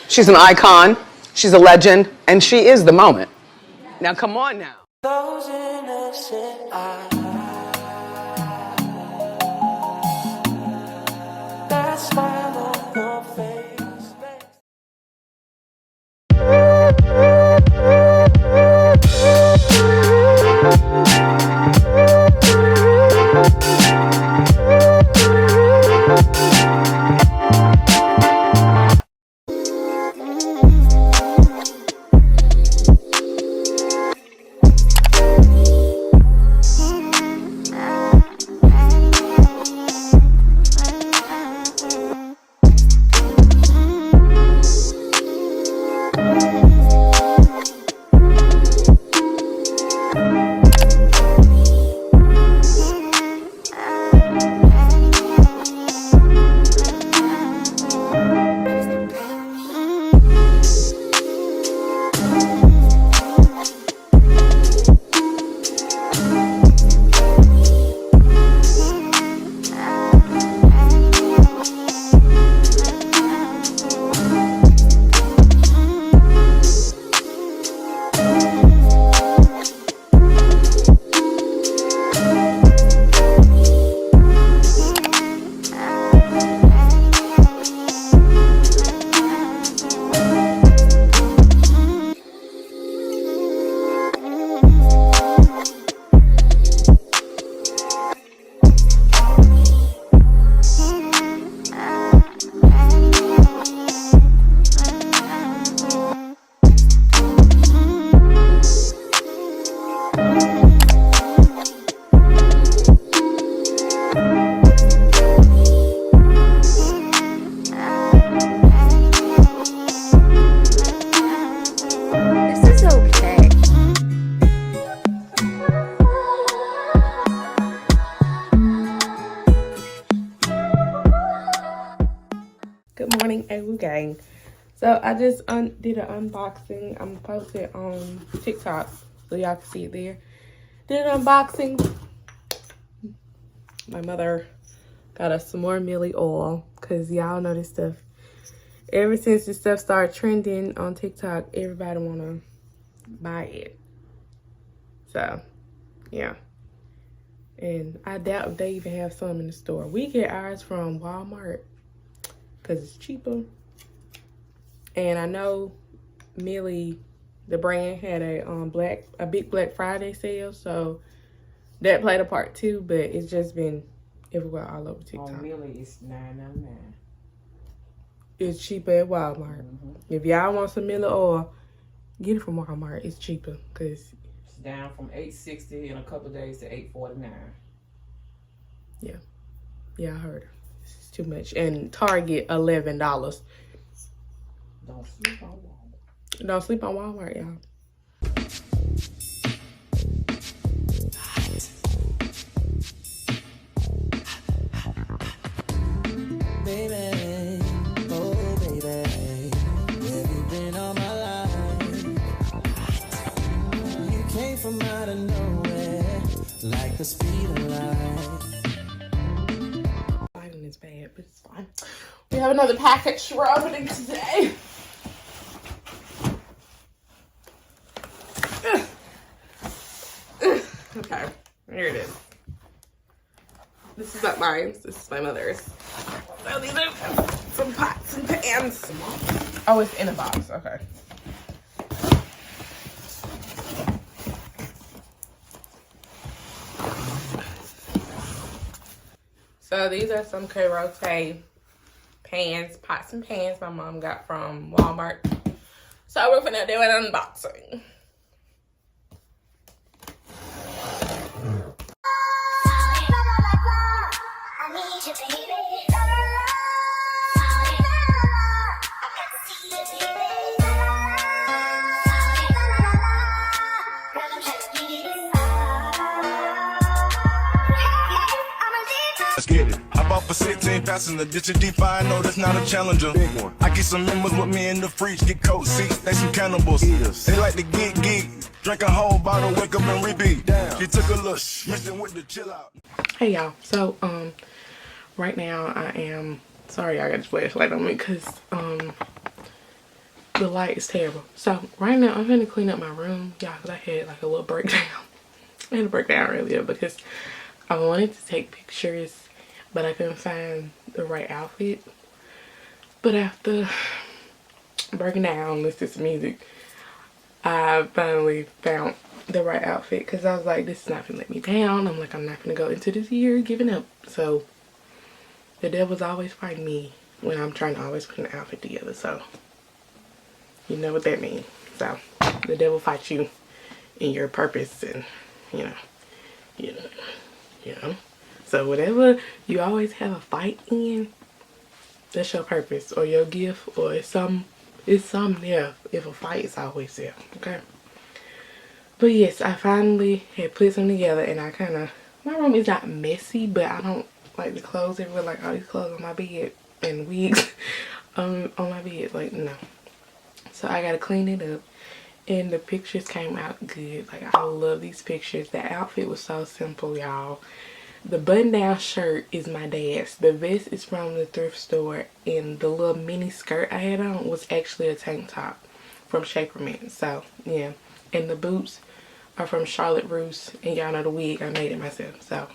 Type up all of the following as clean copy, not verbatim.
She's an icon, she's a legend, and she is the moment. Now come on now. Those innocent eyes, that smile on your face. Good morning, AWU gang. So I just did an unboxing. I'm gonna post it on TikTok so y'all can see it there. Did an unboxing. My mother got us some more Millie oil because y'all know this stuff. Ever since this stuff started trending on TikTok, everybody wanna buy it. So yeah. And I doubt if they even have some in the store. We get ours from Walmart because it's cheaper. And I know Millie, the brand, had a big Black Friday sale, so that played a part too, but it's just been everywhere all over TikTok. On Millie, it's $9.99. It's cheaper at Walmart. If y'all want some Millie oil, get it from Walmart. It's cheaper because it's down from $8.60 in a couple of days to $8.49. Yeah, I heard her. It's too much. And Target, $11. Don't sleep on Walmart. Don't sleep on Walmart, y'all. Baby, oh baby, have you been on my line? You came from out of nowhere, like the speed of light. Lighting is bad, but it's fine. We have another package we're opening today. Okay, here it is. This is not mine. This is my mother's. So these are some pots and pans. Oh, it's in a box. Okay. So these are some Kerote pans, pots and pans my mom got from Walmart. So we're gonna do an unboxing. Let's get it. I bought for 16 passing the ditch a D5, no, that's not a challenger. Big one. I get some members with me in the fridge, get cold seats, they some cannibals. Eaters. They like to get geek, drink a whole bottle, wake up and repeat. Damn. She took a look, mixed it with the chill out. Hey y'all, so right now I am sorry I got this flashlight on me because the light is terrible. So right now I'm gonna clean up my room, y'all, because I had like a little breakdown. I had a breakdown earlier because I wanted to take pictures, but I couldn't find the right outfit. But after breaking down, listening to music, I finally found the right outfit, because I was like, this is not gonna let me down. I'm like, I'm not gonna go into this year giving up. So the devil's always fighting me when I'm trying to always put an outfit together. So you know what that means. So the devil fights you in your purpose, and you know. So whatever you always have a fight in, that's your purpose or your gift, or it's something there. If a fight is always there, okay? But yes, I finally had put some together, and my room is not messy, but I don't like the clothes everywhere, like all these clothes on my bed and wigs on my bed, like no. So I gotta clean it up, and the pictures came out good. Like, I love these pictures. The outfit was so simple, y'all. The button-down shirt is my dad's. The vest is from the thrift store, and the little mini skirt I had on was actually a tank top from SHAPERMINT. So yeah, and the boots are from Charlotte Russe, and y'all know the wig, I made it myself. So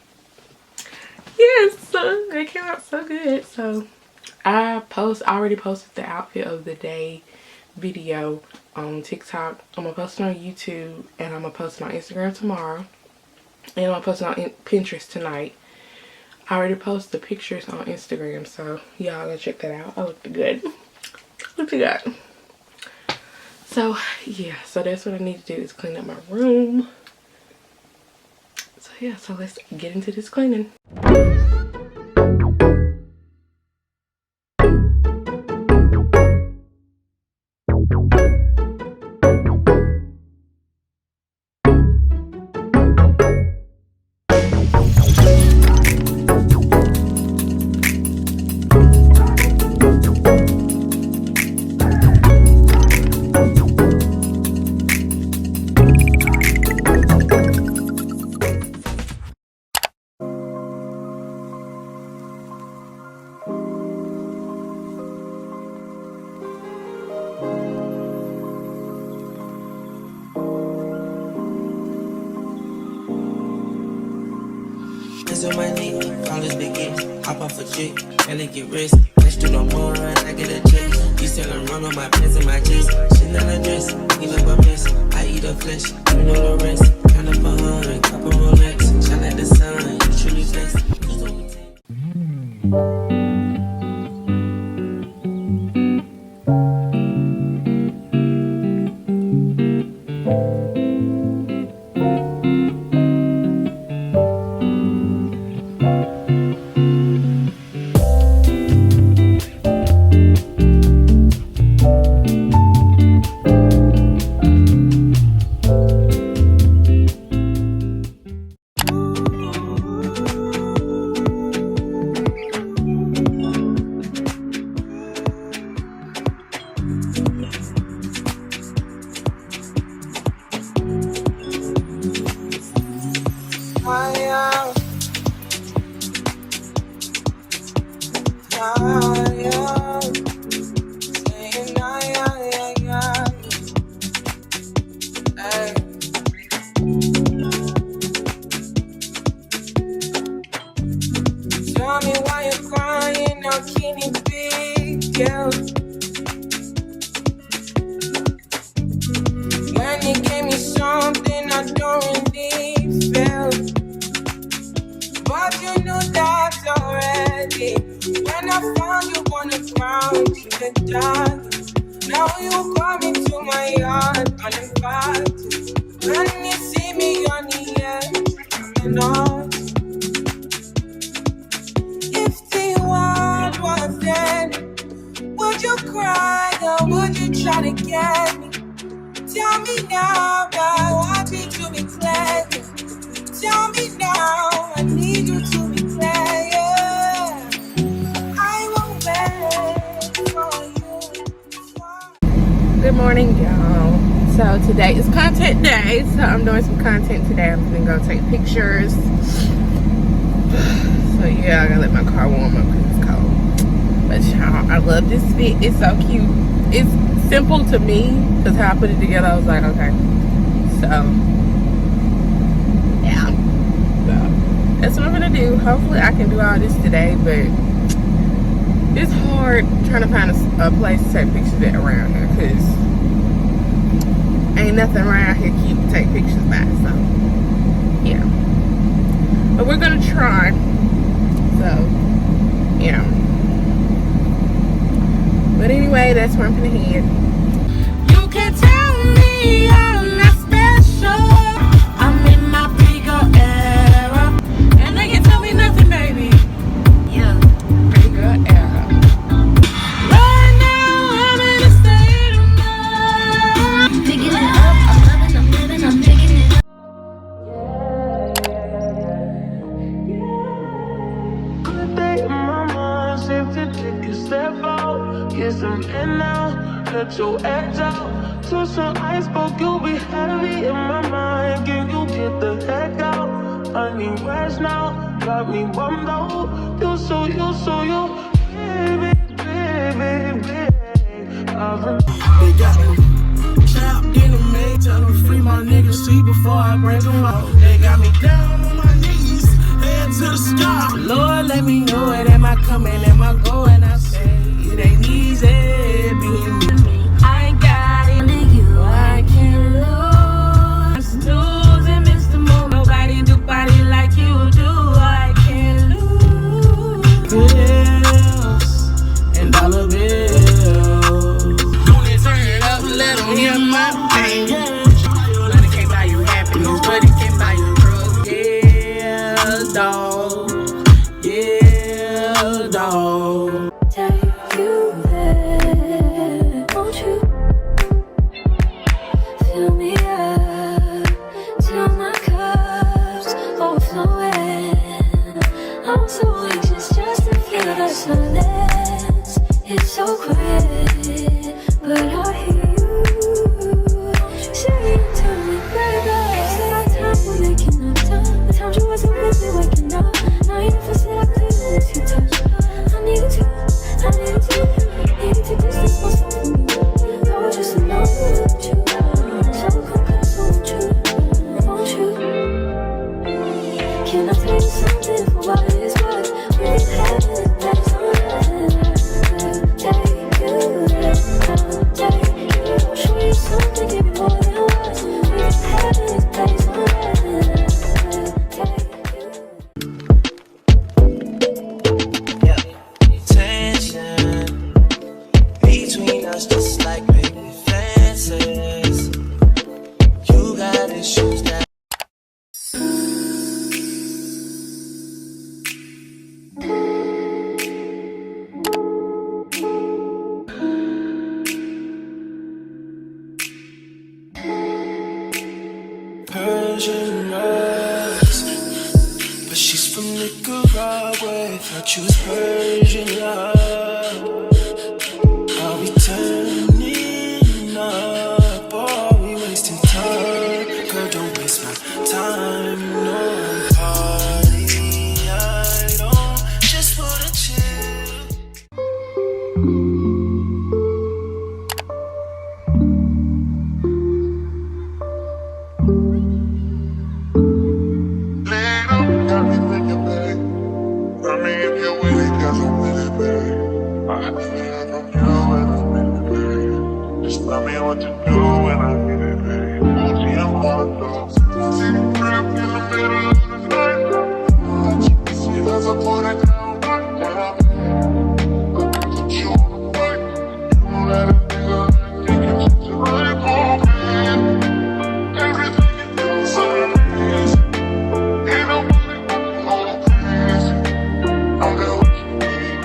yes, so it came out so good. So I already posted the outfit of the day video on TikTok. I'm gonna post it on YouTube, and I'm gonna post it on Instagram tomorrow, and I'm gonna post it on Pinterest tonight. I already posted the pictures on Instagram, so y'all go check that out. I looked good. Looked good. So yeah, so that's what I need to do, is clean up my room. So yeah, so let's get into this cleaning. On my knee, all is begin. Hop off a chick, Ellie get rich. Let's do no more, and I get a check. You selling run on my pants and my chest. Chanel a dress, eat up a mess. I eat a flesh, you know the rest. Count up 100, couple Rolex. Shine like the sun, you truly blessed. Good morning, y'all. So today is content day, so I'm doing some content today. I'm gonna go take pictures. So yeah, I gotta let my car warm up because it's cold. But y'all, I love this fit. It's so cute. It's simple to me, because how I put it together, I was like, okay. So, yeah. So, that's what I'm gonna do. Hopefully I can do all this today, but it's hard trying to find a place to take pictures at around here, because ain't nothing around here cute to take pictures by. So, yeah. But we're gonna try. So, yeah. But anyway, that's where I'm gonna head. You can tell me I'm not special. I'm in my bigger era. And they can tell me nothing, baby. Yeah, bigger era. Right now, I'm in a state of mind. Picking it up, I'm loving, I'm living, I'm picking it up. Good day in my mind, safe to take a step out. Get some air now, let your edge out. To some iceberg, you'll be heavy in my mind. Can you get the heck out? I need rest now, got me bummed out. You so, baby, baby, baby. They got me trapped in the main, tell them free my niggas, see before I break them out. They got me down on my knees, head to the sky. Lord, let me know it, am I coming, am I going? I say it ain't easy being me. I ain't got it, you, I can't lose. Snooze and miss the moon, nobody do body like you do. I can't lose. Bills and dollar bills. Only turn it up, let them hear my pain. Money can't buy you happiness, but it can buy you drugs. Yeah, dog. Yeah, dog. Take you there, won't you? Fill me up till my cup's overflowing. I'm so anxious just to feel the silence. It's so quiet, but I hear you saying to me, baby. Said our time, we're making up time. The times you wasn't with me waking up. Now you never said I couldn't miss you touch. I need to distance myself from you. I was just alone with you. So come closer, won't you? Can I tell you something for what it is worth? We've had it, that's all right. Take you there, take you. I'll show you something, give you more than words. We've had it, that's all right. Tension between us, just like baby fences. You got issues that. Persian rose, but she's from Nicaragua. Thought you was Persian love. Are we turning up or are we wasting time? Girl, don't waste my time. No party, I don't just wanna chill. Got me thinking, babe. Tell me if you're with it, 'cause I'm with it, babe. I have to feel from you when I'm with it, babe. Just tell me what to do when I need it, babe. See, I'm on those. See the crib in the middle of the night. See, as I put it down right now. I put you on the mic. You know that a nigga like me can touch it right for me. Everything you do is amazing. Ain't nobody gonna please you. I'm there what you need.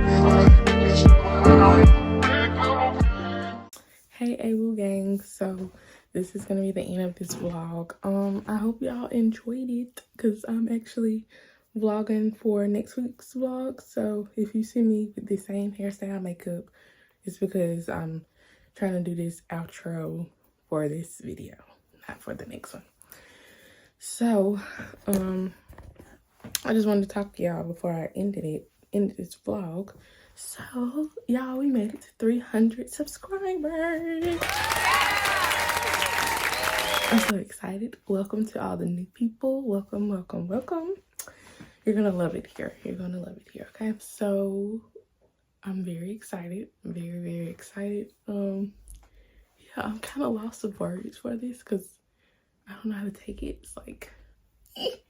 Feel like it's around. Big little please. Hey AWOO gang, so this is gonna be the end of this vlog. I hope y'all enjoyed it, because I'm actually vlogging for next week's vlog. So if you see me with the same hairstyle, makeup, it's because I'm trying to do this outro for this video, not for the next one. So I just wanted to talk to y'all before I ended this vlog. So, y'all, we made it to 300 subscribers. I'm so excited. Welcome to all the new people. Welcome, welcome, welcome. You're gonna love it here. You're gonna love it here, okay? So, I'm very excited. Very, very excited. Yeah, I'm kind of lost of words for this because I don't know how to take it. It's like,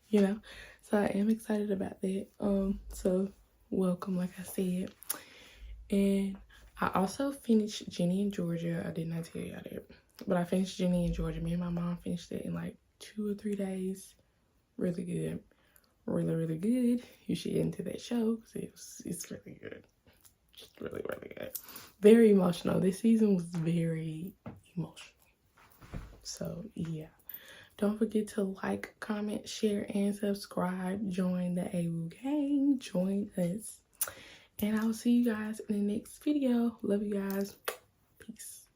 you know? So, I am excited about that. So, welcome, like I said. And I also finished Jenny in Georgia. I did not tell y'all that. But I finished Jenny in Georgia. Me and my mom finished it in like 2 or 3 days. Really good. Really, really good. You should get into that show because it's really good. Just really, really good. Very emotional. This season was very emotional. So, yeah. Don't forget to like, comment, share, and subscribe. Join the AWU gang. Join us. And I will see you guys in the next video. Love you guys. Peace.